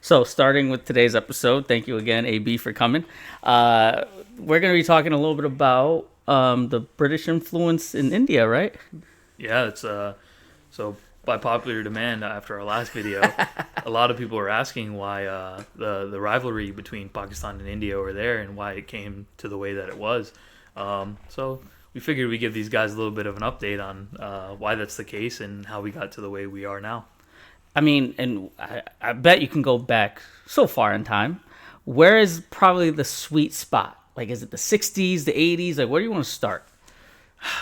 So, starting with today's episode, thank you again, AB, for coming. We're going to be talking a little bit about the British influence in India, right? Yeah, it's so by popular demand after our last video, a lot of people were asking why the rivalry between Pakistan and India were there and why it came to the way that it was. So we figured we'd give these guys a little bit of an update on why that's the case and how we got to the way we are now. I mean, and I bet you can go back so far in time. Where is probably the sweet spot? Like, is it the 60s, the 80s? Like, where do you want to start?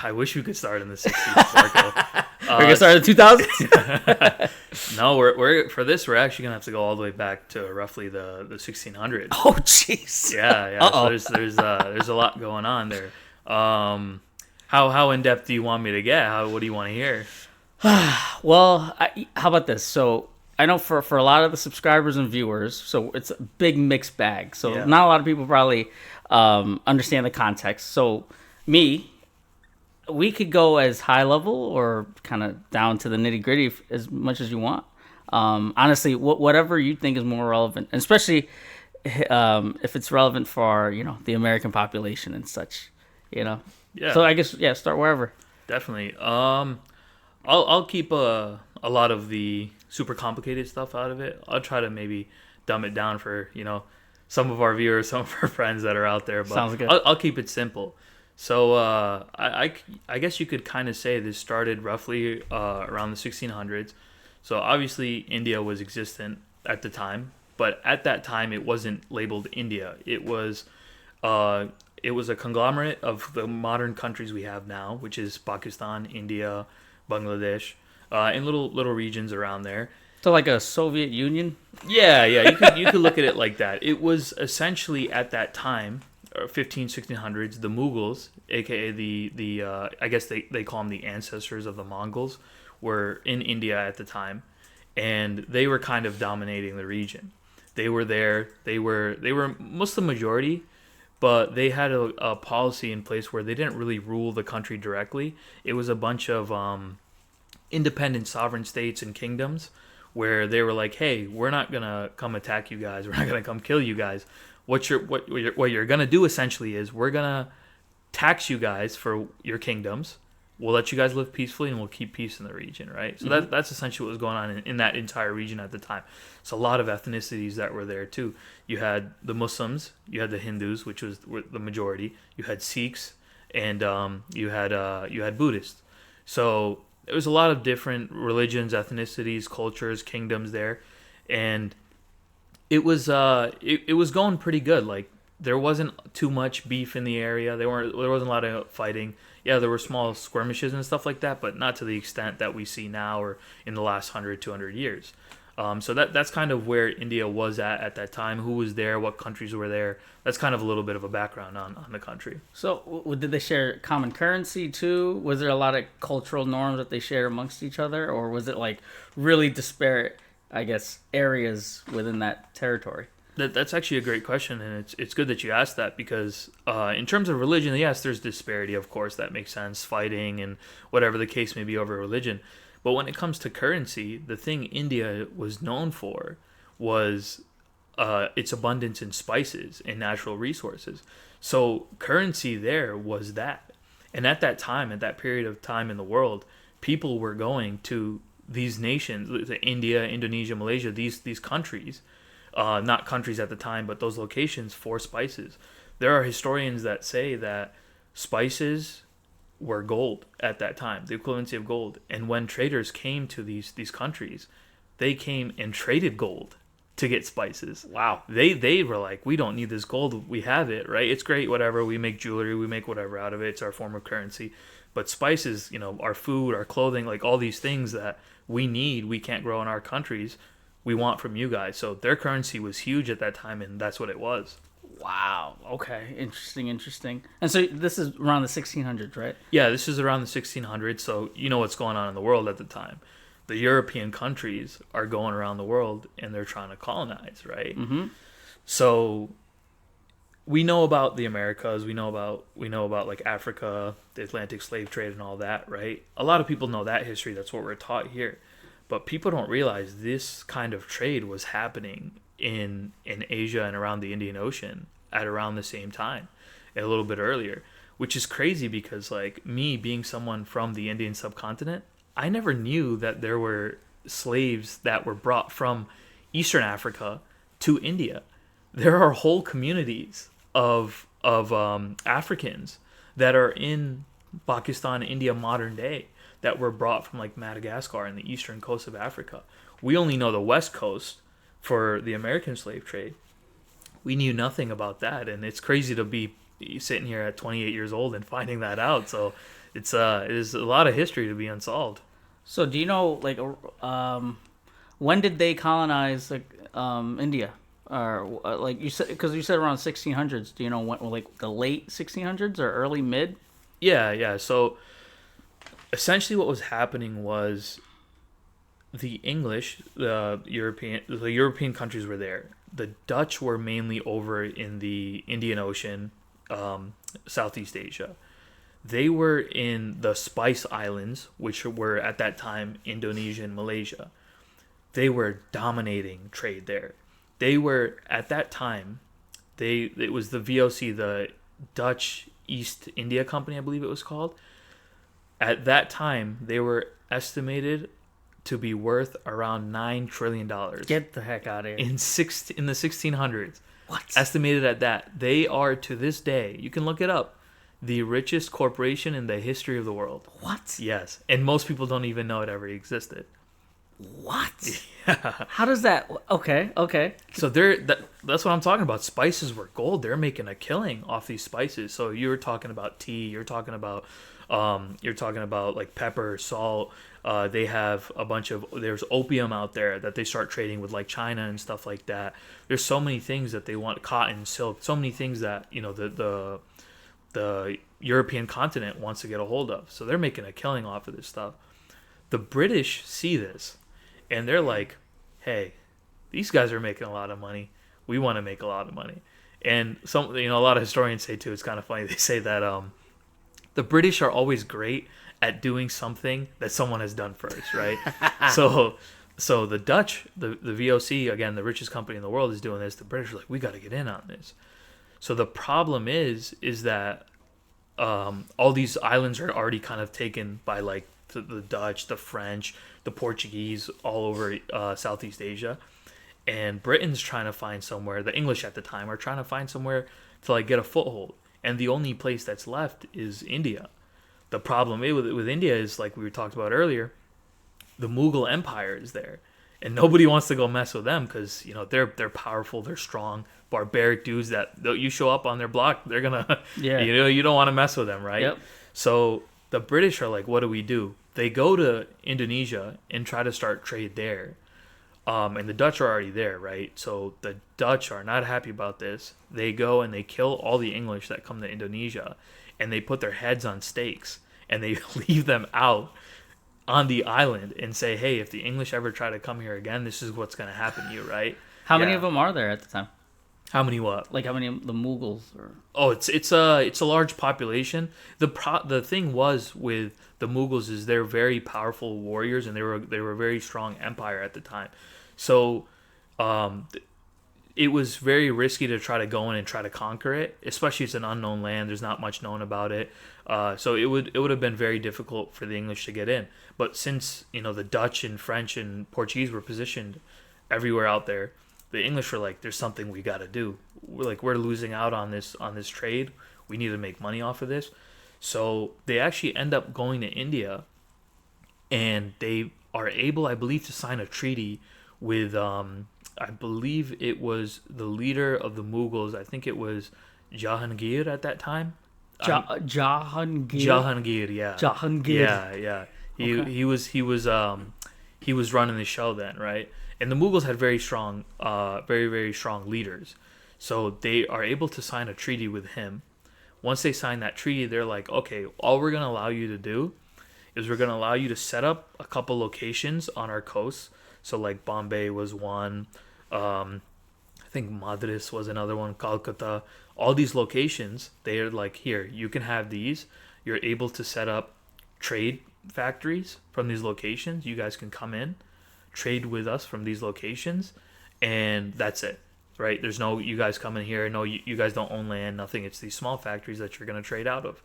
I wish we could start in the 60s, Marco. We're going to start in the 2000s? No, we're for this. We're actually gonna have to go all the way back to roughly the 1600s. Oh, jeez. Yeah. Uh-oh. So there's a lot going on there. How in depth do you want me to get? What do you want to hear? Well, how about this? So I know for a lot of the subscribers and viewers, so it's a big mixed bag. So Yeah. not a lot of people probably understand the context. So we could go as high level or kind of down to the nitty gritty as much as you want. Honestly, whatever you think is more relevant, and especially if it's relevant for the American population and such. Yeah, So I guess start wherever. definitely. I'll keep a lot of the super complicated stuff out of it. I'll try to maybe dumb it down for some of our viewers, some of our friends that are out there. But Sounds good. I'll keep it simple. So I guess you could kind of say this started roughly around the 1600s. So obviously India was existent at the time, but at that time it wasn't labeled India. It was a conglomerate of the modern countries we have now, which is Pakistan, India, Bangladesh, and little regions around there. So like a Soviet Union. Yeah. You could look at it like that. It was essentially at that time, 1600s, the Mughals, aka the I guess they call them the ancestors of the Mongols, were in India at the time, and they were kind of dominating the region. They were there. They were Muslim majority, but they had a policy in place where they didn't really rule the country directly. It was a bunch of independent sovereign states and kingdoms where they were like, "Hey, we're not gonna come attack you guys. We're not gonna come kill you guys. What you're gonna do essentially is we're gonna tax you guys for your kingdoms. We'll let you guys live peacefully, and we'll keep peace in the region, right?" So that's essentially what was going on in that entire region at the time. So a lot of ethnicities that were there too. You had the Muslims, you had the Hindus, which were the majority. You had Sikhs, and you had Buddhists. So there was a lot of different religions, ethnicities, cultures, kingdoms there, and it was going pretty good. Like there wasn't too much beef in the area. There wasn't a lot of fighting. Yeah, there were small skirmishes and stuff like that, but not to the extent that we see now or in the last 100, 200 years. So that's kind of where India was at that time. Who was there? What countries were there? That's kind of a little bit of a background on the country. So did they share common currency too? Was there a lot of cultural norms that they shared amongst each other, or was it like really disparate, I guess, areas within that territory? That's actually a great question, and it's good that you asked that because in terms of religion, yes, there's disparity, of course, that makes sense, fighting and whatever the case may be over religion. But when it comes to currency, the thing India was known for was its abundance in spices and natural resources. So currency there was that. And at that time, at that period of time in the world, people were going to these nations, India, Indonesia, Malaysia, these countries, not countries at the time, but those locations for spices. There are historians that say that spices were gold at that time, the equivalency of gold. And when traders came to these countries, they came and traded gold to get spices. Wow. They were like, we don't need this gold, we have it, right? It's great, whatever. We make jewelry, we make whatever out of it. It's our form of currency. But spices, our food, our clothing, like all these things that we need, we can't grow in our countries, we want from you guys. So their currency was huge at that time, and that's what it was. Wow. Okay. Interesting. And so this is around the 1600s, right? Yeah, this is around the 1600s, so you know what's going on in the world at the time. The European countries are going around the world, and they're trying to colonize, right? Mm-hmm. So we know about the Americas, we know about like Africa, the Atlantic slave trade and all that, right? A lot of people know that history. That's what we're taught here. But people don't realize this kind of trade was happening in Asia and around the Indian Ocean at around the same time, a little bit earlier, which is crazy because like me being someone from the Indian subcontinent, I never knew that there were slaves that were brought from Eastern Africa to India. There are whole communities of Africans that are in Pakistan, India, modern day, that were brought from like Madagascar and the eastern coast of Africa. We only know the west coast for the American slave trade. We knew nothing about that, and it's crazy to be sitting here at 28 years old and finding that out. So it is a lot of history to be unsolved. So do you know like when did they colonize like India? Or like you said, because you said around 1600s. Do you know when, like the late 1600s or early mid? Yeah. So essentially, what was happening was the English, the European countries were there. The Dutch were mainly over in the Indian Ocean, Southeast Asia. They were in the Spice Islands, which were at that time Indonesia and Malaysia. They were dominating trade there. They were at that time. It was the VOC, the Dutch East India Company, I believe it was called. At that time, they were estimated to be worth around $9 trillion Get the heck out of here! in the 1600s. What? Estimated at that. They are to this day. You can look it up. The richest corporation in the history of the world. What? Yes, and most people don't even know it ever existed. What? Yeah. How does that? Okay. So that's what I'm talking about. Spices were gold. They're making a killing off these spices. So you're talking about tea. You're talking about like pepper, salt. They have there's opium out there that they start trading with like China and stuff like that. There's so many things that they want, cotton, silk, so many things that the European continent wants to get a hold of. So they're making a killing off of this stuff. The British see this, and they're like, hey, these guys are making a lot of money. We want to make a lot of money. And a lot of historians say too, it's kind of funny. They say that the British are always great at doing something that someone has done first, right? so the Dutch, the VOC, again, the richest company in the world, is doing this. The British are like, we got to get in on this. So the problem is that all these islands are already kind of taken by like the Dutch, the French, the Portuguese, all over Southeast Asia, and Britain's trying to find somewhere. The English at the time are trying to find somewhere to like get a foothold, and the only place that's left is India. The problem with India is, like we talked about earlier, the Mughal Empire is there, and nobody wants to go mess with them because they're powerful, they're strong, barbaric dudes that you show up on their block, they're gonna you don't want to mess with them, right? Yep. So the British are like, what do we do? They go to Indonesia and try to start trade there. And the Dutch are already there, right? So the Dutch are not happy about this. They go and they kill all the English that come to Indonesia, and they put their heads on stakes, and they leave them out on the island and say, hey, if the English ever try to come here again, this is what's going to happen to you, right? How many of them are there at the time? How many what? Like how many of the Mughals? Or Oh, it's a large population. The thing was with the Mughals is they're very powerful warriors, and they were a very strong empire at the time. So it was very risky to try to go in and try to conquer it, especially it's an unknown land. There's not much known about it. So it would have been very difficult for the English to get in. But since the Dutch and French and Portuguese were positioned everywhere out there, the English were like, there's something we got to do. We're losing out on this trade. We need to make money off of this. So they actually end up going to India, and they are able, I believe, to sign a treaty with, I believe it was the leader of the Mughals. I think it was Jahangir at that time. Jahangir. Jahangir, yeah. Jahangir. Yeah. Okay. He was running the show then, right? And the Mughals had very strong, very, very strong leaders. So they are able to sign a treaty with him. Once they sign that treaty, they're like, okay, all we're going to allow you to do is we're going to allow you to set up a couple locations on our coast. So like Bombay was one. I think Madras was another one. Calcutta. All these locations, they're like, here, you can have these. You're able to set up trade factories from these locations. You guys can come in, trade with us from these locations, and that's it, right? There's no you guys come in here, no you guys don't own land, nothing. It's these small factories that you're going to trade out of.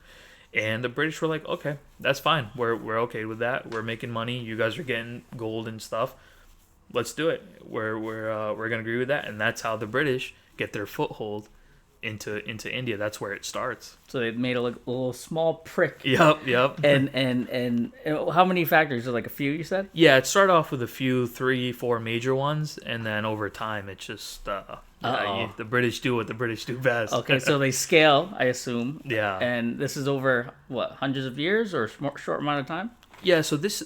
And the British were like, okay, that's fine. We're okay with that. We're making money. You guys are getting gold and stuff. Let's do it. We're gonna agree with that. And that's how the British get their foothold into India. That's where it starts. So they made a little small prick. Yep. And how many factories? Like a few, you said? Yeah, it started off with a few, 3, 4 major ones, and then over time, it just the British do what the British do best. Okay, so they scale, I assume. Yeah. And this is over what, hundreds of years or short amount of time? Yeah, so this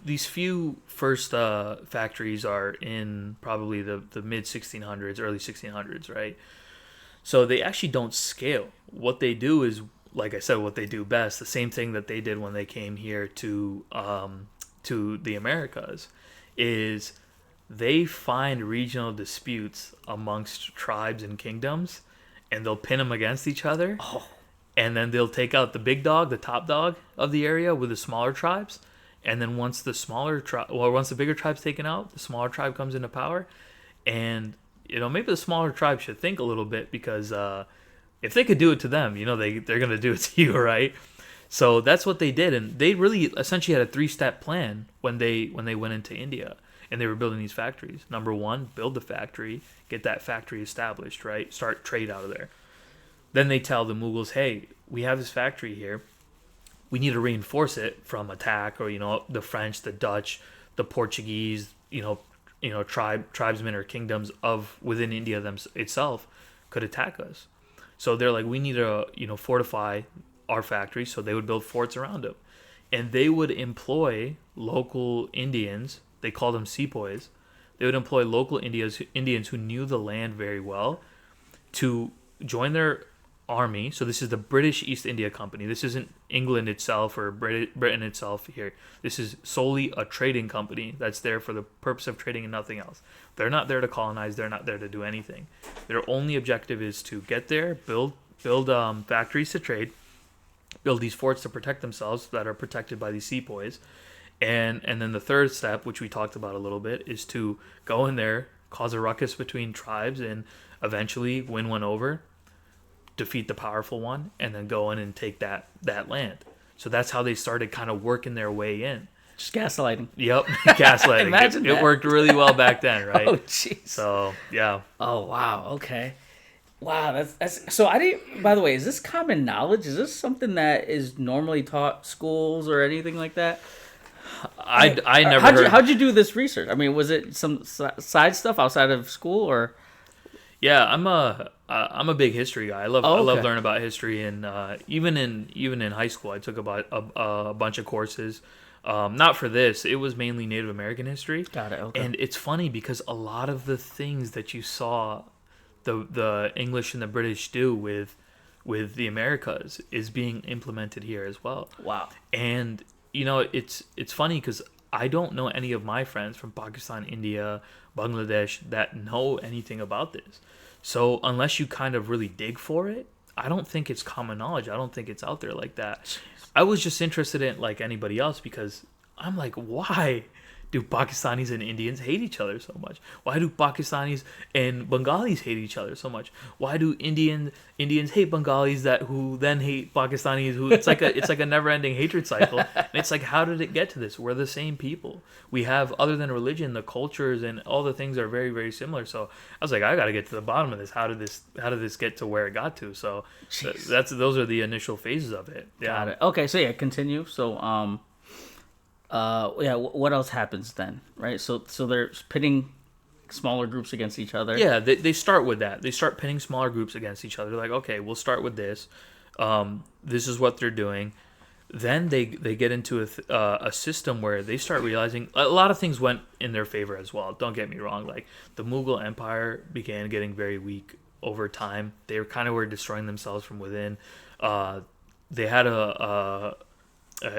these few first factories are in probably the mid 1600s, early 1600s, right? So they actually don't scale. What they do is, like I said, what they do best. The same thing that they did when they came here to the Americas, is they find regional disputes amongst tribes and kingdoms, and they'll pin them against each other. Oh. And then they'll take out the big dog, the top dog of the area with the smaller tribes. And then once the bigger tribe's taken out, the smaller tribe comes into power. And, maybe the smaller tribe should think a little bit, because if they could do it to them, they're going to do it to you, right? So that's what they did. And they really essentially had a 3-step plan when they went into India and they were building these factories. Number 1, build the factory, get that factory established, right? Start trade out of there. Then they tell the Mughals, hey, we have this factory here. We need to reinforce it from attack, or, the French, the Dutch, the Portuguese, tribesmen or kingdoms of within India itself could attack us. So they're like, we need to, fortify our factory. So they would build forts around them. And they would employ local Indians. They called them sepoys. They would employ local Indians who knew the land very well to join their army. So this is the British East India Company. This isn't England itself or Britain itself here. This is solely a trading company that's there for the purpose of trading and nothing else. They're not there to colonize. They're not there to do anything. Their only objective is to get there, build factories to trade, build these forts to protect themselves that are protected by these sepoys. And then the third step, which we talked about a little bit, is to go in there, cause a ruckus between tribes, and eventually win one over, defeat the powerful one, and then go in and take that land. So that's how they started kind of working their way in. Just gaslighting. Yep, gaslighting. Imagine it worked really well back then, right? Oh, jeez. So, yeah. Oh, wow. Okay. Wow, that's so. I didn't. By the way, is this common knowledge? Is this something that is normally taught schools or anything like that? I never heard. How'd you do this research? I mean, was it some side stuff outside of school, or? Yeah, I'm a big history guy. I love learning about history, and even in high school, I took about a bunch of courses. Not for this. It was mainly Native American history. Got it. Okay. And it's funny because a lot of the things that you saw the English and the British do with the Americas is being implemented here as well. Wow. And it's funny because I don't know any of my friends from Pakistan, India, Bangladesh that know anything about this. So unless you kind of really dig for it, I don't think it's common knowledge. I don't think it's out there like that. Jeez. I was just interested in like anybody else because I'm like, why do Pakistanis and Indians hate each other so much? Why do Pakistanis and Bengalis hate each other so much? Why do Indians hate Bengalis who then hate Pakistanis? It's like a never-ending hatred cycle. And it's like, how did it get to this? We're the same people. We have, other than religion, the cultures and all the things are very, very similar. So I was like, I got to get to the bottom of this. How did this get to where it got to? So those are the initial phases of it. Yeah. Got it. Okay, so yeah, continue. So what else happens then, right? So they're pitting smaller groups against each other. Yeah, they start with that. They start pitting smaller groups against each other. They're like, okay, we'll start with this. This is what they're doing. Then they get into a system where they start realizing a lot of things went in their favor as well. Don't get me wrong. Like the Mughal Empire began getting very weak over time. They were destroying themselves from within. They had I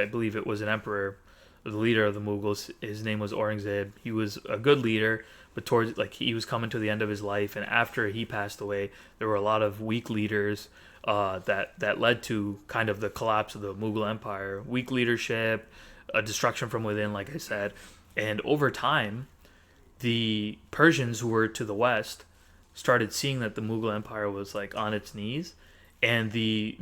believe it was an emperor, the leader of the Mughals. His name was Aurangzeb. He was a good leader, but he was coming to the end of his life, and after he passed away, there were a lot of weak leaders that led to kind of the collapse of the Mughal Empire. Weak leadership, a destruction from within, like I said, and over time, the Persians, who were to the west, started seeing that the Mughal Empire was like on its knees, and the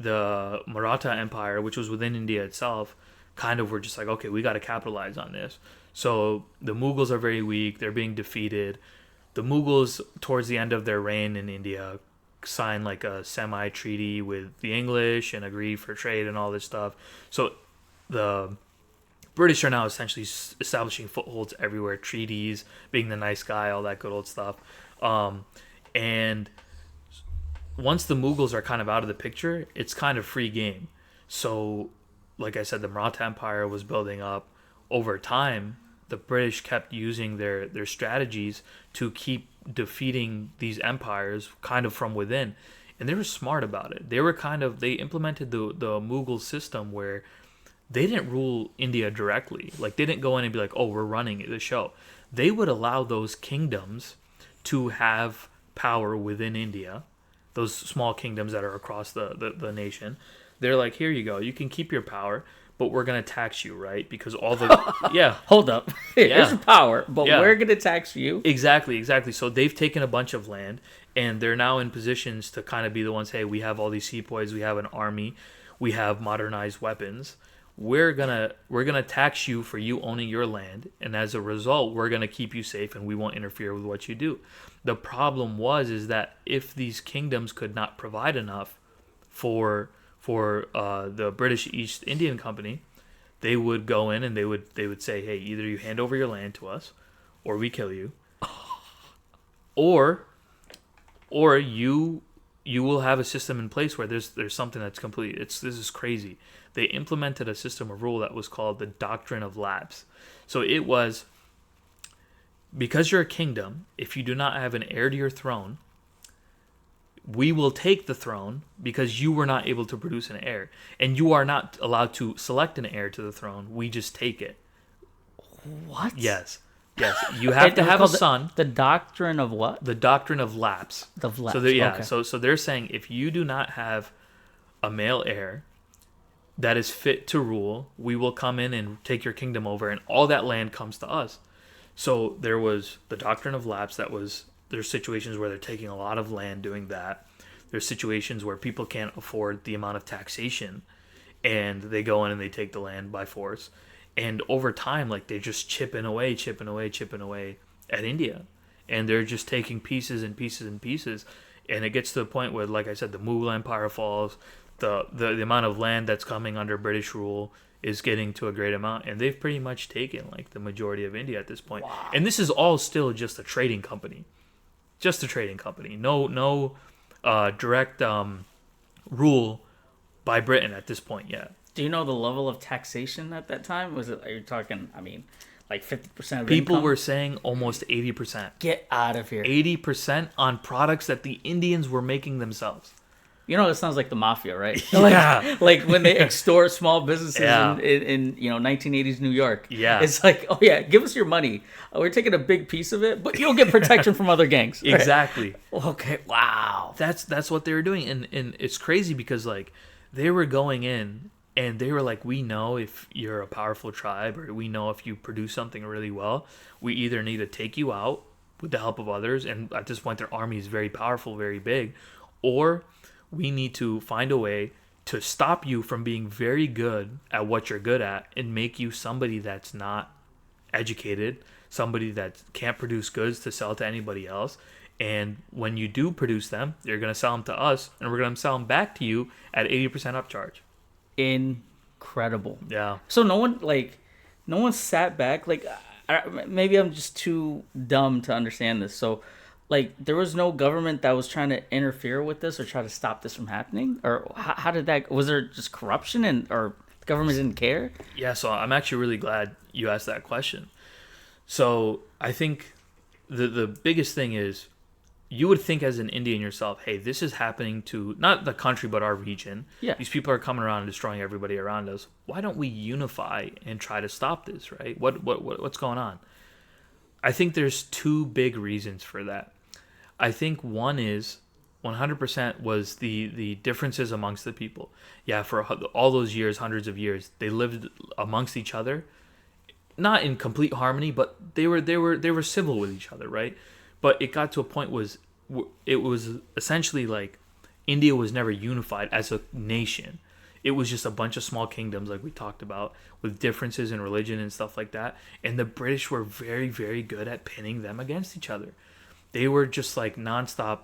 Maratha Empire, which was within India itself, kind of were just like, okay, we got to capitalize on this. So the Mughals are very weak; they're being defeated. The Mughals, towards the end of their reign in India, signed like a semi-treaty with the English and agreed for trade and all this stuff. So the British are now essentially establishing footholds everywhere, treaties, being the nice guy, all that good old stuff. And once the Mughals are kind of out of the picture, it's kind of free game. So, like I said, the Maratha Empire was building up. Over time, the British kept using their strategies to keep defeating these empires kind of from within. And they were smart about it. They implemented the Mughal system where they didn't rule India directly. Like, they didn't go in and be like, oh, we're running the show. They would allow those kingdoms to have power within India, those small kingdoms that are across the nation. They're like, here you go. You can keep your power, but we're going to tax you, right? Because all the... Yeah. Hold up. Here's Yeah. your power, but Yeah. we're going to tax you. Exactly. So they've taken a bunch of land, and they're now in positions to kind of be the ones, hey, we have all these sepoys, we have an army, we have modernized weapons. We're gonna tax you for you owning your land, and as a result, we're gonna keep you safe, and we won't interfere with what you do. The problem is that if these kingdoms could not provide enough for the British East Indian Company, they would go in and they would say, hey, either you hand over your land to us, or we kill you, or you will have a system in place where there's something that's complete. This is crazy. They implemented a system of rule that was called the doctrine of lapse. So it was, because you're a kingdom, if you do not have an heir to your throne, we will take the throne because you were not able to produce an heir. And you are not allowed to select an heir to the throne. We just take it. What? Yes. You have to have a son. The doctrine of what? The doctrine of lapse. Of lapse. So they're saying if you do not have a male heir that is fit to rule, we will come in and take your kingdom over, and all that land comes to us. So there was the doctrine of lapse. There's situations where they're taking a lot of land doing that. There's situations where people can't afford the amount of taxation, and they go in and they take the land by force. And over time, like, they're just chipping away at India. And they're just taking pieces and pieces and pieces. And it gets to the point where, like I said, the Mughal Empire falls. The amount of land that's coming under British rule is getting to a great amount. And they've pretty much taken, like, the majority of India at this point. Wow. And this is all still just a trading company. Just a trading company. No direct rule by Britain at this point yet. Do you know the level of taxation at that time? Was it, are you talking, like 50% of People income? were saying almost 80%. Get out of here. 80% on products that the Indians were making themselves. You know, it sounds like the mafia, right? Yeah. Like when they extort small businesses Yeah. in 1980s New York. Yeah. It's like, oh yeah, give us your money. We're taking a big piece of it, but you'll get protection from other gangs. Right? Exactly. Okay. Wow. That's what they were doing. And it's crazy because, like, they were going in and they were like, we know if you're a powerful tribe, or we know if you produce something really well, we either need to take you out with the help of others. And at this point, their army is very powerful, very big, or we need to find a way to stop you from being very good at what you're good at and make you somebody that's not educated, somebody that can't produce goods to sell to anybody else. And when you do produce them, you're going to sell them to us, and we're going to sell them back to you at 80% upcharge. Incredible. Yeah. So no one sat back. Like, maybe I'm just too dumb to understand this. So, like, there was no government that was trying to interfere with this or try to stop this from happening? Or how did that... Was there just corruption or the government didn't care? Yeah, so I'm actually really glad you asked that question. So I think the biggest thing is, you would think as an Indian yourself, hey, this is happening to not the country but our region. Yeah. These people are coming around and destroying everybody around us. Why don't we unify and try to stop this, right? What's going on? I think there's two big reasons for that. I think one is 100% was the differences amongst the people. Yeah, for all those years, hundreds of years, they lived amongst each other not in complete harmony, but they were civil with each other, right? But it got to a point it was essentially like India was never unified as a nation. It was just a bunch of small kingdoms, like we talked about, with differences in religion and stuff like that. And the British were very, very good at pinning them against each other. They were just like nonstop.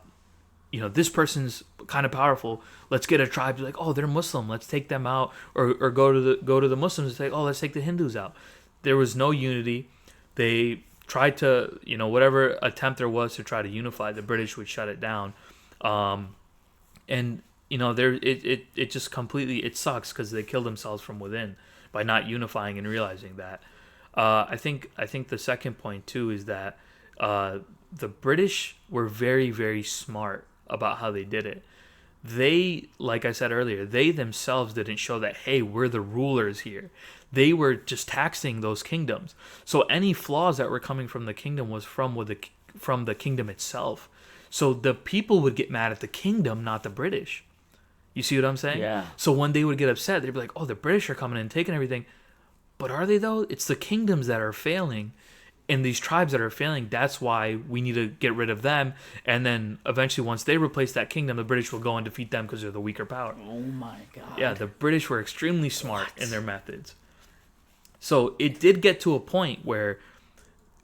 This person's kind of powerful. Let's get a tribe to like, oh, they're Muslim. Let's take them out, or go to the Muslims and say, oh, let's take the Hindus out. There was no unity. They tried to, whatever attempt there was to try to unify, the British would shut it down. And it just completely, it sucks because they kill themselves from within by not unifying and realizing that. I think the second point too is that the British were very, very smart about how they did it. They, like I said earlier, they themselves didn't show that, hey, we're the rulers here. They were just taxing those kingdoms. So any flaws that were coming from the kingdom was from the kingdom itself. So the people would get mad at the kingdom, not the British. You see what I'm saying? Yeah. So when they would get upset, they'd be like, oh, the British are coming in and taking everything. But are they though? It's the kingdoms that are failing. And these tribes that are failing, that's why we need to get rid of them. And then eventually, once they replace that kingdom, the British will go and defeat them because they're the weaker power. Oh my God. Yeah, the British were extremely smart in their methods. So it did get to a point where,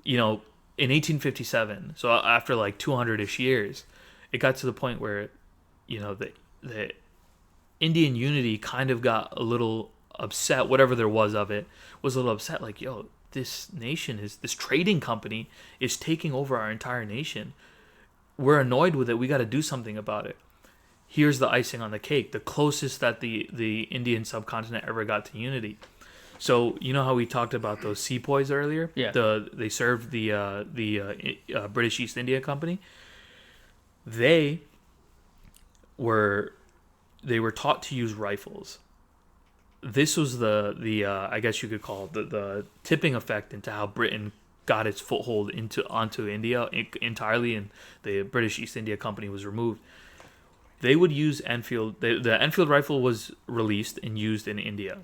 in 1857, so after like 200-ish years, it got to the point where, the Indian unity kind of got a little upset, whatever there was of it, was a little upset, like, yo, this trading company is taking over our entire nation. We're annoyed with it. We got to do something about it. Here's the icing on the cake, the closest that the Indian subcontinent ever got to unity. So you know how we talked about those sepoys earlier? Yeah. They served the British East India Company. They were taught to use rifles. This was the I guess you could call it the tipping effect into how Britain got its foothold onto India entirely, and the British East India Company was removed. They would use Enfield. The Enfield rifle was released and used in India.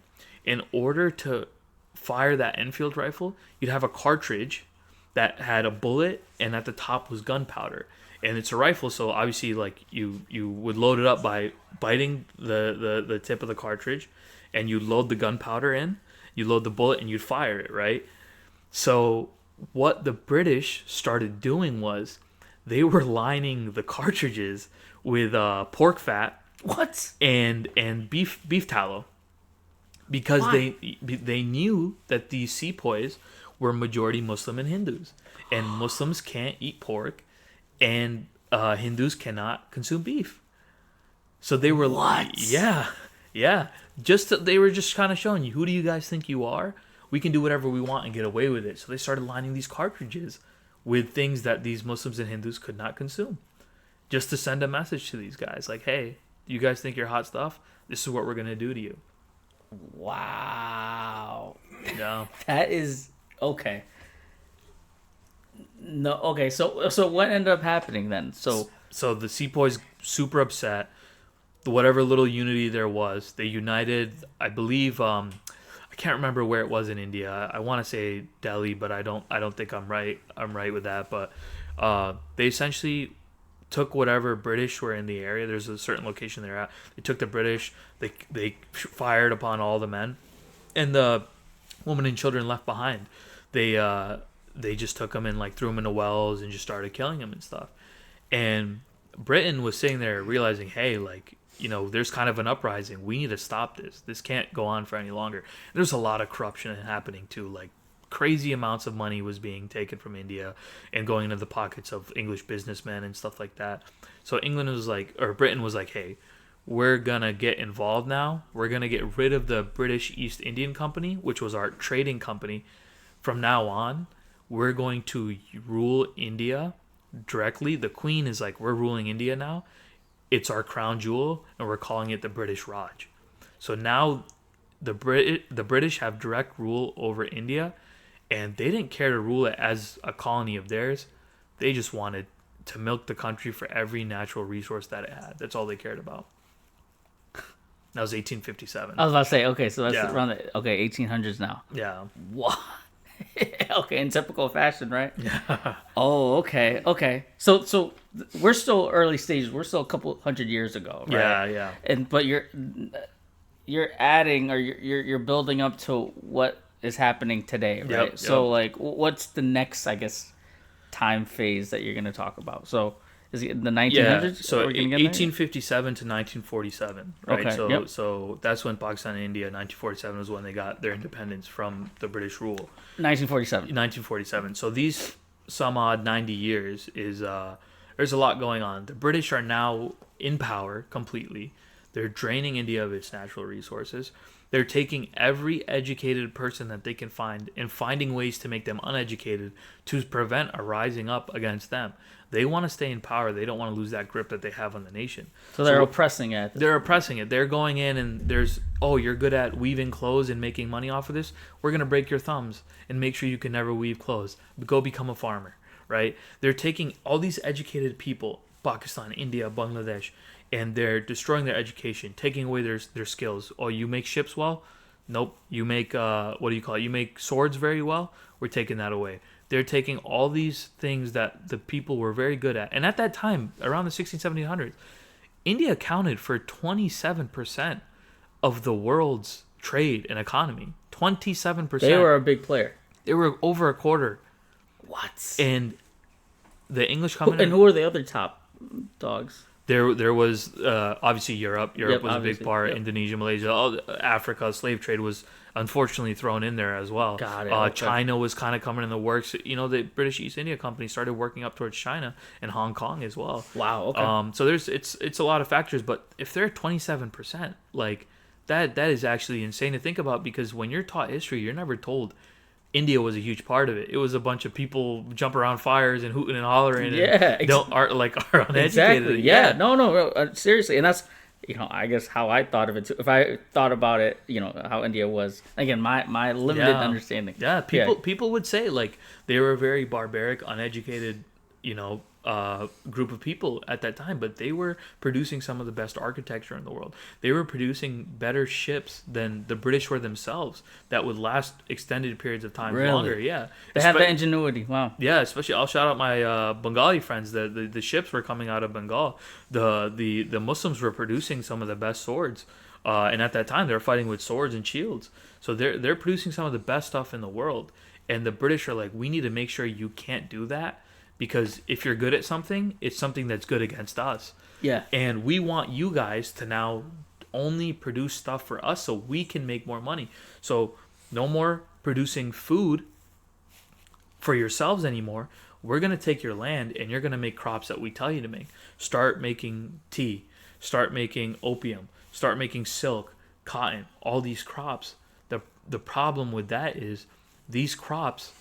In order to fire that Enfield rifle, you'd have a cartridge that had a bullet, and at the top was gunpowder. And it's a rifle, so obviously, like you would load it up by biting the tip of the cartridge, and you load the gunpowder in, you load the bullet, and you'd fire it, right? So what the British started doing was they were lining the cartridges with pork fat, and beef tallow, because they knew that these sepoys were majority Muslim and Hindus, and Muslims can't eat pork, and Hindus cannot consume beef. So they were yeah. They were just kind of showing you, who do you guys think you are? We can do whatever we want and get away with it. So they started lining these cartridges with things that these Muslims and Hindus could not consume, just to send a message to these guys, like, hey, you guys think you're hot stuff? This is what we're gonna do to you. Wow. No. That is okay. No, okay. So what ended up happening then? So the sepoys super upset. Whatever little unity there was, they united. I believe I can't remember where it was in India. I want to say Delhi, but I don't think I'm right. I'm right with that. But they essentially took whatever British were in the area. There's a certain location they're at. They took the British. They fired upon all the men, and the women and children left behind. They just took them and like threw them into wells and just started killing them and stuff. And Britain was sitting there realizing, hey, like, there's kind of an uprising. We need to stop this. This can't go on for any longer. There's a lot of corruption happening too. Like, crazy amounts of money was being taken from India and going into the pockets of English businessmen and stuff like that. So Britain was like, hey, we're gonna get involved now. We're gonna get rid of the British East Indian Company, which was our trading company. From now on, we're going to rule India directly. The Queen is like, we're ruling India now. It's our crown jewel, and we're calling it the British Raj. So now the British have direct rule over India, and they didn't care to rule it as a colony of theirs. They just wanted to milk the country for every natural resource that it had. That's all they cared about. That was 1857. I was about to say, okay, so that's Yeah. around the 1800s now. Yeah. What? Okay, in typical fashion, right? Yeah. Oh, okay, okay. So we're still early stages. We're still a couple hundred years ago, right? Yeah, yeah. And but you're adding or you're building up to what is happening today, right? Yep, So yep. like, what's the next, I guess, time phase that you're gonna talk about? So is it the Yeah, 1900s? so Are we gonna get in there? 1857 to 1947, right? Okay. Yep. So that's when Pakistan and India, 1947 was when they got their independence from the British rule. 1947. 1947. So these some odd 90 years is there's a lot going on. The British are now in power completely. They're draining India of its natural resources. They're taking every educated person that they can find and finding ways to make them uneducated to prevent a rising up against them. They want to stay in power. They don't want to lose that grip that they have on the nation. So they're oppressing it. They're oppressing it. They're going in and you're good at weaving clothes and making money off of this. We're going to break your thumbs and make sure you can never weave clothes. Go become a farmer, right? They're taking all these educated people, Pakistan, India, Bangladesh, and they're destroying their education, taking away their skills. Oh, you make ships well? Nope. You make, what do you call it? You make swords very well? We're taking that away. They're taking all these things that the people were very good at. And at that time, around the 1700s, India accounted for 27% of the world's trade and economy. 27%. They were a big player. They were over a quarter. What? And the English coming And who are the other top dogs? There was obviously Europe. Europe Yep, was a big obviously, part. yep. Indonesia, Malaysia, all, Africa, slave trade was unfortunately thrown in there as well. Got it, okay. China was kind of coming in the works. You know, the British East India Company started working up towards China and Hong Kong as well. Wow. Okay. So it's a lot of factors, but if they're 27%, like that is actually insane to think about, because when you're taught history, you're never told India was a huge part of it. It was a bunch of people jump around fires and hooting and hollering. Yeah, and are uneducated. Exactly. Yeah. No. Seriously, and that's I guess how I thought of it too. If I thought about it, how India was, again, my limited understanding. Yeah, people would say like they were a very barbaric, uneducated, group of people at that time, but they were producing some of the best architecture in the world. They were producing better ships than the British were themselves that would last extended periods of time Really? longer. Yeah, They have that ingenuity. Wow. Yeah, especially I'll shout out my Bengali friends. The ships were coming out of Bengal. The Muslims were producing some of the best swords, and at that time they were fighting with swords and shields. So they're producing some of the best stuff in the world. And the British are like, we need to make sure you can't do that, because if you're good at something, it's something that's good against us. Yeah. And we want you guys to now only produce stuff for us so we can make more money. So no more producing food for yourselves anymore. We're going to take your land and you're going to make crops that we tell you to make. Start making tea, start making opium, start making silk, cotton, all these crops. The problem with that is these crops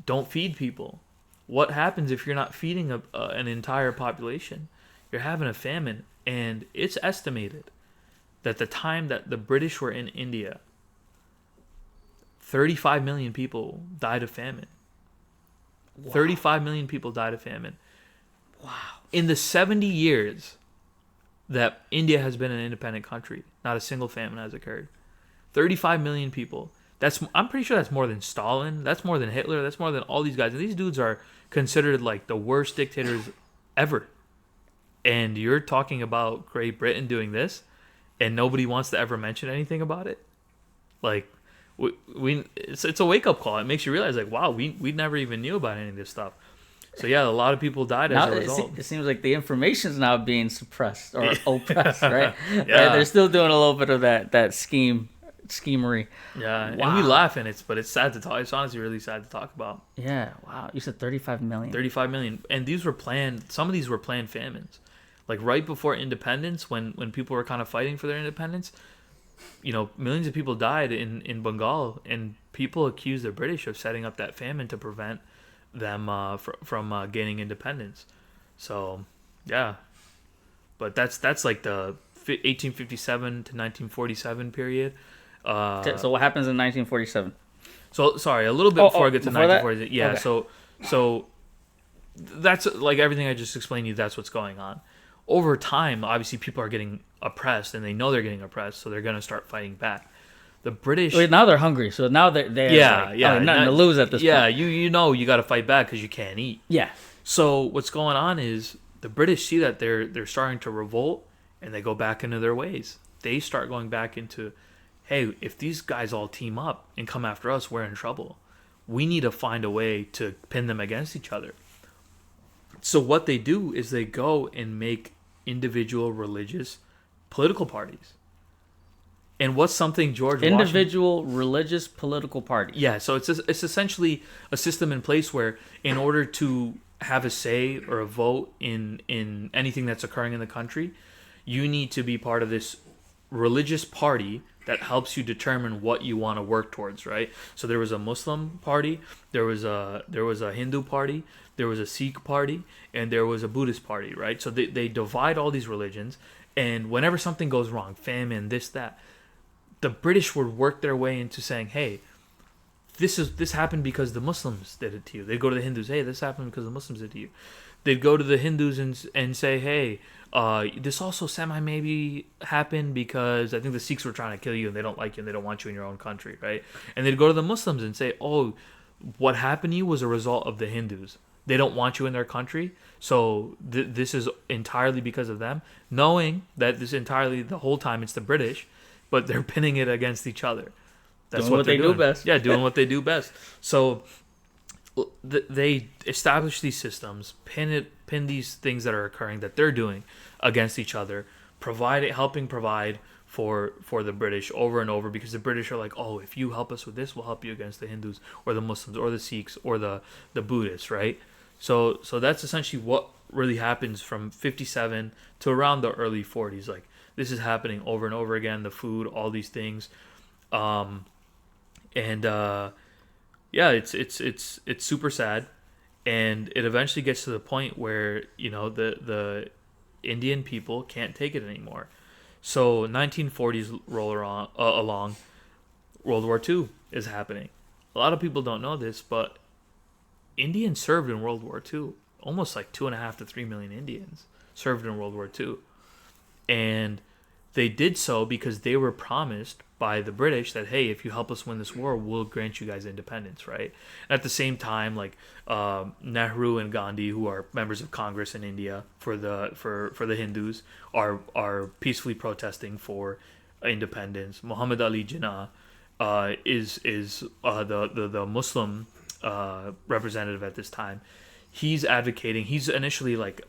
don't feed people. What happens if you're not feeding an entire population? You're having a famine, and it's estimated that the time that the British were in India, 35 million people died of famine. Wow. 35 million people died of famine. Wow. In the 70 years that India has been an independent country, not a single famine has occurred. 35 million people. I'm pretty sure that's more than Stalin. That's more than Hitler. That's more than all these guys. And these dudes are considered like the worst dictators ever. And you're talking about Great Britain doing this, and nobody wants to ever mention anything about it. Like, it's a wake up call. It makes you realize, like, wow, we never even knew about any of this stuff. So yeah, a lot of people died as a result. It seems like the information's now being suppressed or oppressed, right? Yeah. Right? They're still doing a little bit of that schemery. Yeah, Wow. and we laugh in it, but it's sad to talk. It's honestly really sad to talk about. Yeah, wow. You said 35 million. 35 million. And these were planned, some of these were planned famines. Like right before independence, when people were kind of fighting for their independence, millions of people died in Bengal, and people accused the British of setting up that famine to prevent them from gaining independence. So, yeah. But that's like the 1857 to 1947 period. So what happens in 1947? So sorry, a little bit before I get to before that? 1947. Yeah, Okay. So that's like everything I just explained to you. That's what's going on. Over time, obviously, people are getting oppressed, and they know they're getting oppressed, so they're going to start fighting back. The British, Wait, now they're hungry, so now they're nothing to lose at this point. you know you got to fight back because you can't eat. Yeah. So what's going on is the British see that they're starting to revolt, and they go back into their ways. They start going back into, hey, if these guys all team up and come after us, we're in trouble. We need to find a way to pin them against each other. So what they do is they go and make individual religious political parties. And what's something George individual religious political parties. Yeah, so it's essentially a system in place where in order to have a say or a vote in anything that's occurring in the country, you need to be part of this religious party that helps you determine what you want to work towards, right? So there was a Muslim party, there was a Hindu party, there was a Sikh party, and there was a Buddhist party, right? So they divide all these religions, and whenever something goes wrong, famine, this, that, the British would work their way into saying, hey, this happened because the Muslims did it to you. They'd go to the Hindus, hey, this happened because the Muslims did it to you. They'd go to the Hindus and say, hey, this also maybe happened because I think the Sikhs were trying to kill you and they don't like you and they don't want you in your own country, right? And they'd go to the Muslims and say, oh, what happened to you was a result of the Hindus. They don't want you in their country, so this is entirely because of them, knowing that this entirely, the whole time, it's the British, but they're pinning it against each other. That's doing what they do best. Yeah, doing what they do best. So they establish these systems, pin these things that are occurring that they're doing against each other, helping provide for the British over and over, because the British are like, oh, if you help us with this, we'll help you against the Hindus or the Muslims or the Sikhs or the Buddhists, right? So that's essentially what really happens from 57 to around the early 40s. Like, this is happening over and over again, the food, all these things. It's super sad, and it eventually gets to the point where, you know, the Indian people can't take it anymore. So 1940s roll along, World War II is happening. A lot of people don't know this, but Indians served in World War II. Almost like 2.5 to 3 million Indians served in World War II. And they did so because they were promised by the British that, hey, if you help us win this war, we'll grant you guys independence, right? And at the same time, like Nehru and Gandhi, who are members of Congress in India for the Hindus, are peacefully protesting for independence. Muhammad Ali Jinnah is the Muslim representative at this time. He's advocating. He's initially like,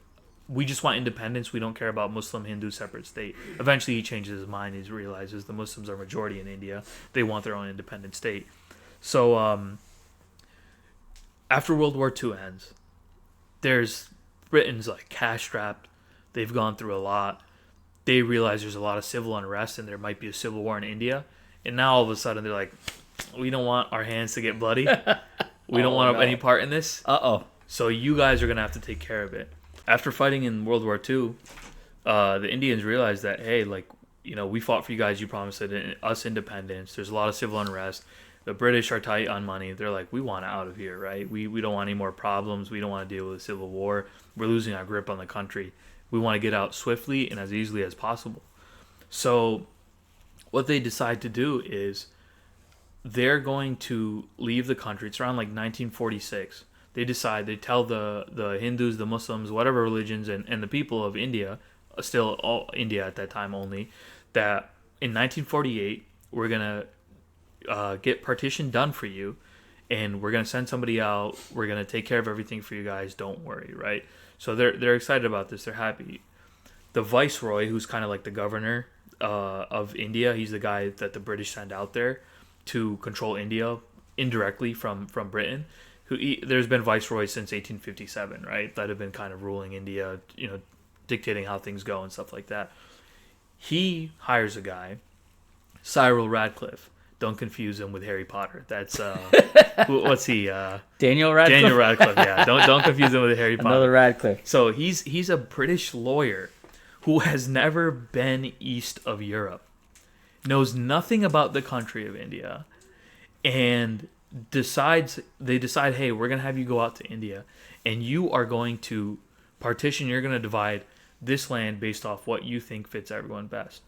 we just want independence. We don't care about Muslim Hindu separate state. Eventually, he changes his mind. He realizes the Muslims are majority in India. They want their own independent state. So after World War II ends, Britain's like cash strapped. They've gone through a lot. They realize there's a lot of civil unrest and there might be a civil war in India. And now all of a sudden they're like, we don't want our hands to get bloody. We don't want any part in this. So you guys are gonna have to take care of it. After fighting in World War II, the Indians realized that, hey, like, you know, we fought for you guys. You promised us independence. There's a lot of civil unrest. The British are tight on money. They're like, we want out of here, right? We don't want any more problems. We don't want to deal with a civil war. We're losing our grip on the country. We want to get out swiftly and as easily as possible. So what they decide to do is they're going to leave the country. It's around like 1946. They tell the Hindus, the Muslims, whatever religions, and the people of India, still all India at that time only, that in 1948, we're going to get partition done for you, and we're going to send somebody out. We're going to take care of everything for you guys. Don't worry, right? So they're excited about this. They're happy. The viceroy, who's kind of like the governor of India, he's the guy that the British send out there to control India indirectly from Britain. There's been viceroys since 1857, right? That have been kind of ruling India, you know, dictating how things go and stuff like that. He hires a guy, Cyril Radcliffe. Don't confuse him with Harry Potter. That's what's he? Daniel Radcliffe. Daniel Radcliffe. Yeah, don't confuse him with Harry Potter. Another Radcliffe. So he's a British lawyer who has never been east of Europe, knows nothing about the country of India, and they decide, hey, we're going to have you go out to India and you are going to partition, you're going to divide this land based off what you think fits everyone best.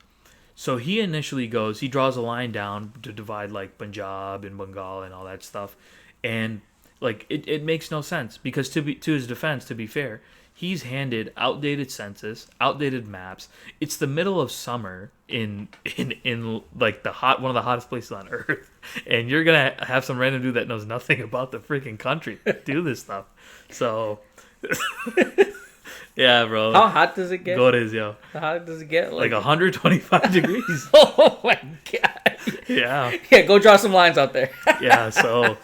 So he initially he draws a line down to divide like Punjab and Bengal and all that stuff, and like it makes no sense because to his defense, to be fair, he's handed outdated census, outdated maps. It's the middle of summer in like one of the hottest places on earth, and you're gonna have some random dude that knows nothing about the freaking country do this stuff. So. Yeah, bro. How hot does it get? Gores, yo. How hot does it get? Like 125 degrees. Oh my god. Yeah. Yeah, go draw some lines out there. Yeah, so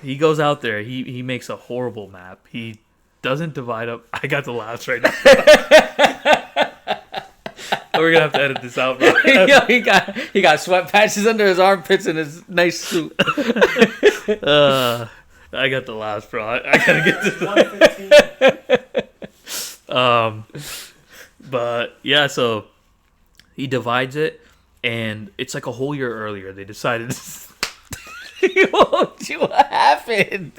he goes out there. He makes a horrible map. He doesn't divide up. I got the laughs right now. We're gonna have to edit this out, bro. Yo, he got sweat patches under his armpits in his nice suit. I got the laughs, bro. I gotta get this. 115. But yeah, so he divides it, and it's like a whole year earlier. They decided. What happened?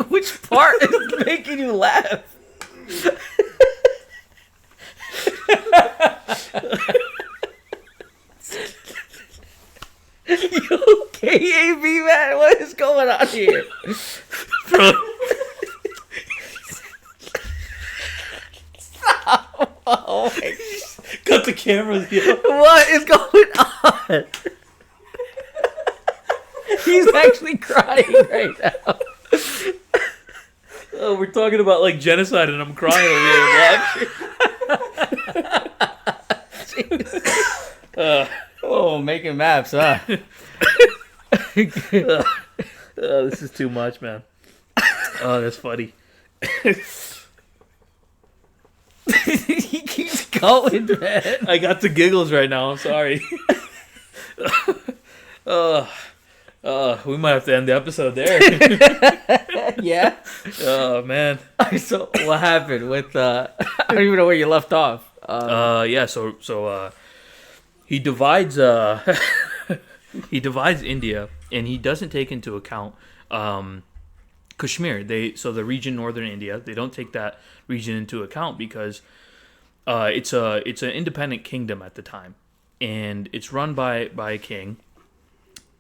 Which part is making you laugh? You KAB, man? What is going on here? Bro. Stop. Oh my God. Cut the cameras, yo. What is going on? He's actually crying right now. Oh, we're talking about like genocide, and I'm crying over here. Oh, making maps, huh? This is too much, man. Oh, that's funny. He keeps going, man. I got the giggles right now. I'm sorry. We might have to end the episode there. Yeah. Oh man. So what happened with? I don't even know where you left off. Yeah. So he divides. He divides India, and he doesn't take into account Kashmir. The region northern India. They don't take that region into account because it's an independent kingdom at the time, and it's run by a king,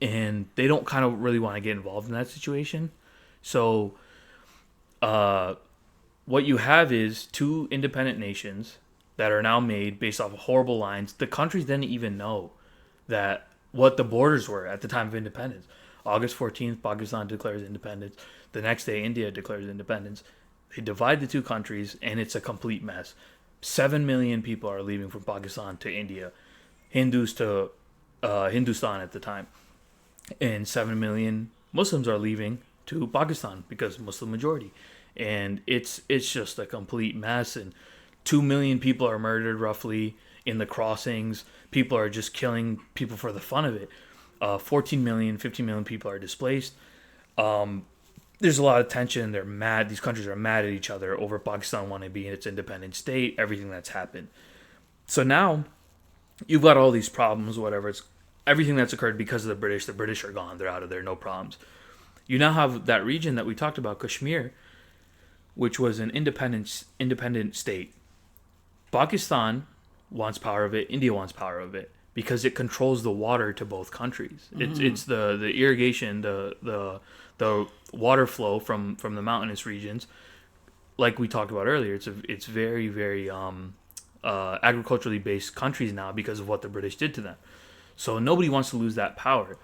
and they don't kind of really want to get involved in that situation. So, what you have is two independent nations that are now made based off of horrible lines. The countries didn't even know that what the borders were at the time of independence. August 14th, Pakistan declares independence. The next day, India declares independence. They divide the two countries, and it's a complete mess. 7 million people are leaving from Pakistan to India, Hindus to Hindustan at the time, and 7 million Muslims are leaving to Pakistan because Muslim majority, and it's just a complete mess. And 2 million people are murdered roughly in the crossings. People are just killing people for the fun of it. 14 million, 15 million people are displaced. There's a lot of tension. They're mad. These countries are mad at each other over Pakistan wanting to be in its independent state, everything that's happened. So now you've got all these problems, whatever. It's everything that's occurred because of the British. The British are gone. They're out of there. No problems. You now have that region that we talked about, Kashmir, which was an independent state. Pakistan wants power of it. India wants power of it because it controls the water to both countries. It's the irrigation, the water flow from the mountainous regions. Like we talked about earlier, it's very, very agriculturally based countries now because of what the British did to them. So nobody wants to lose that power.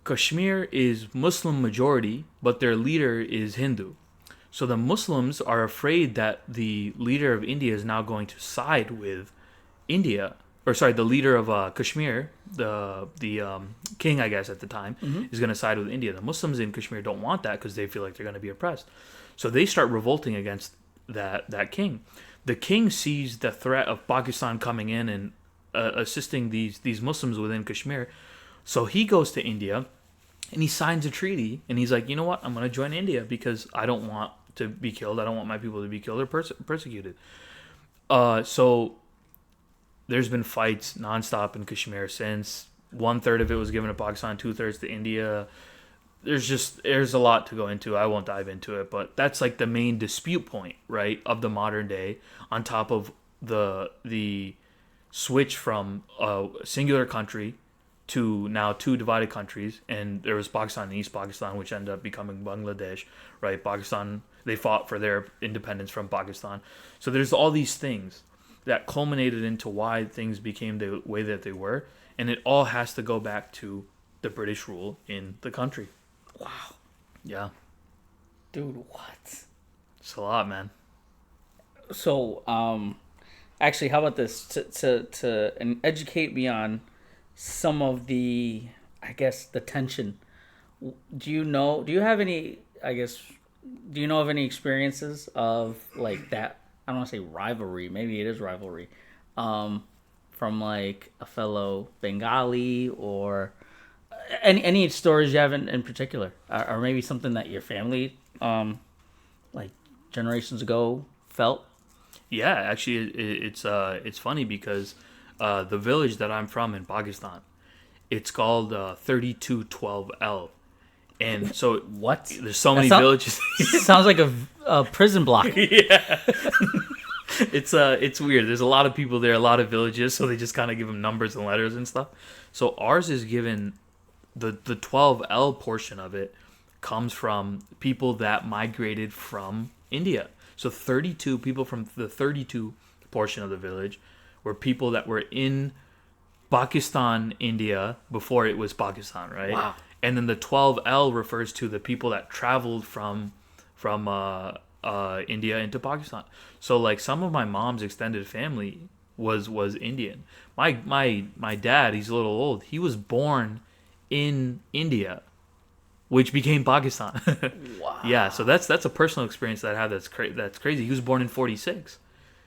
Kashmir is Muslim majority, but their leader is Hindu. So the Muslims are afraid that the leader of India is now going to side with India, or sorry, the leader of Kashmir, the king, I guess, at the time, is going to side with India. The Muslims in Kashmir don't want that because they feel like they're going to be oppressed. So they start revolting against that king. The king sees the threat of Pakistan coming in and assisting these Muslims within Kashmir. So he goes to India and he signs a treaty, and he's like, you know what, I'm going to join India because I don't want to be killed. I don't want my people to be killed or persecuted. So there's been fights nonstop in Kashmir since. 1/3 of it was given to Pakistan, 2/3 to India. There's a lot to go into. I won't dive into it, but that's like the main dispute point, right, of the modern day, on top of the switch from a singular country to now two divided countries, and there was Pakistan and East Pakistan, which ended up becoming Bangladesh, right? Pakistan, they fought for their independence from Pakistan. So there's all these things that culminated into why things became the way that they were, and it all has to go back to the British rule in the country. Wow. Yeah. Dude, what? It's a lot, man. So, actually, how about this? To educate me on some of the, I guess, the tension. Do you have any, do you know of any experiences of like that? I don't want to say rivalry. Maybe it is rivalry. From like a fellow Bengali or any stories you have in particular, or maybe something that your family, like generations ago felt. Yeah, actually, it's funny because the village that I'm from in Pakistan, it's called 3212L, and so What? there's so many villages. Sounds like a prison block. Yeah, it's weird. There's a lot of people there, a lot of villages, so they just kind of give them numbers and letters and stuff. So ours is given the 12L portion of it comes from people that migrated from India. So 32 people from the 32 portion of the village were people that were in Pakistan, India, before it was Pakistan, right? Wow. And then the 12L refers to the people that traveled from India into Pakistan. So like some of my mom's extended family was Indian. My dad, he's a little old. He was born in India, which became Pakistan. Wow. Yeah, so that's a personal experience that I had. That's crazy. He was born in '46,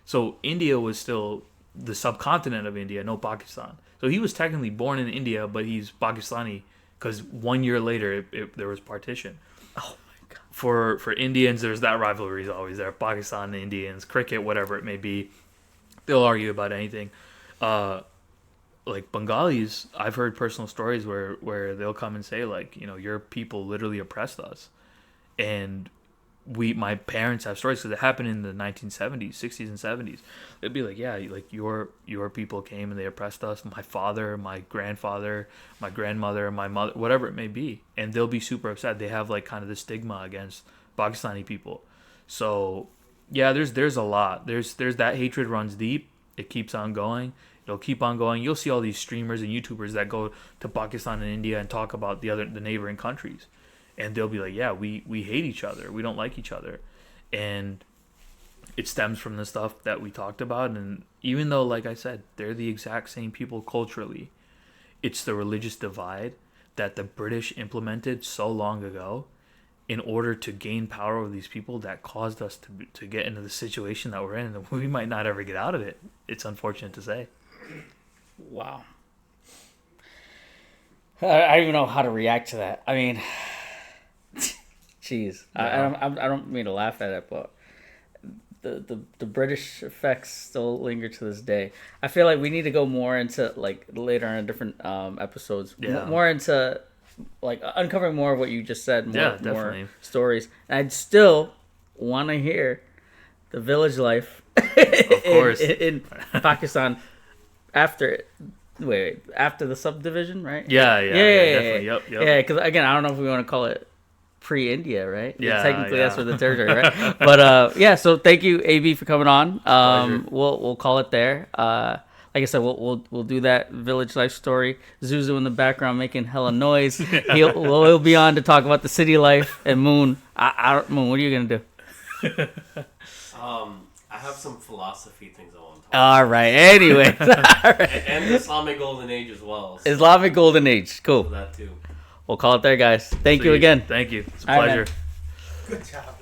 so India was still the subcontinent of India, no Pakistan. So he was technically born in India, but he's Pakistani because 1 year later there was partition. Oh my god. For Indians, there's that rivalry is always there. Pakistan, Indians, cricket, whatever it may be, they'll argue about anything. Like Bengalis, I've heard personal stories where they'll come and say like, your people literally oppressed us, and my parents have stories because it happened in the 1970s, 60s, and 70s. They'd be like, yeah, like your people came and they oppressed us. My father, my grandfather, my grandmother, my mother, whatever it may be, and they'll be super upset. They have like kind of the stigma against Pakistani people. So yeah, there's a lot. There's that hatred runs deep. It keeps on going. It'll keep on going. You'll see all these streamers and YouTubers that go to Pakistan and India and talk about the neighboring countries, and they'll be like, "Yeah, we hate each other. We don't like each other," and it stems from the stuff that we talked about. And even though, like I said, they're the exact same people culturally, it's the religious divide that the British implemented so long ago in order to gain power over these people that caused us to get into the situation that we're in, and we might not ever get out of it. It's unfortunate to say. Wow. I don't even know how to react to that. I mean, jeez, yeah. I don't mean to laugh at it, but the British effects still linger to this day. I feel like we need to go more into like later on in different episodes, more into like uncovering more of what you just said, more stories. And I'd still want to hear the village life, of course, in Pakistan. After the subdivision, right? Yeah, definitely. Yep. Yeah, because again, I don't know if we want to call it pre-India, right? Yeah, technically that's for the territory, right? But yeah, so thank you, AB, for coming on. We'll call it there. Like I said, we'll do that village life story. Zuzu in the background making hella noise. He'll be on to talk about the city life. And Moon, Moon, what are you gonna do? I have some philosophy things I want to talk All right. Anyway. And the Islamic Golden Age as well. So Islamic Golden Age. Cool. that too. We'll call it there, guys. Thank you again. Thank you. It's a All right, pleasure. Good job.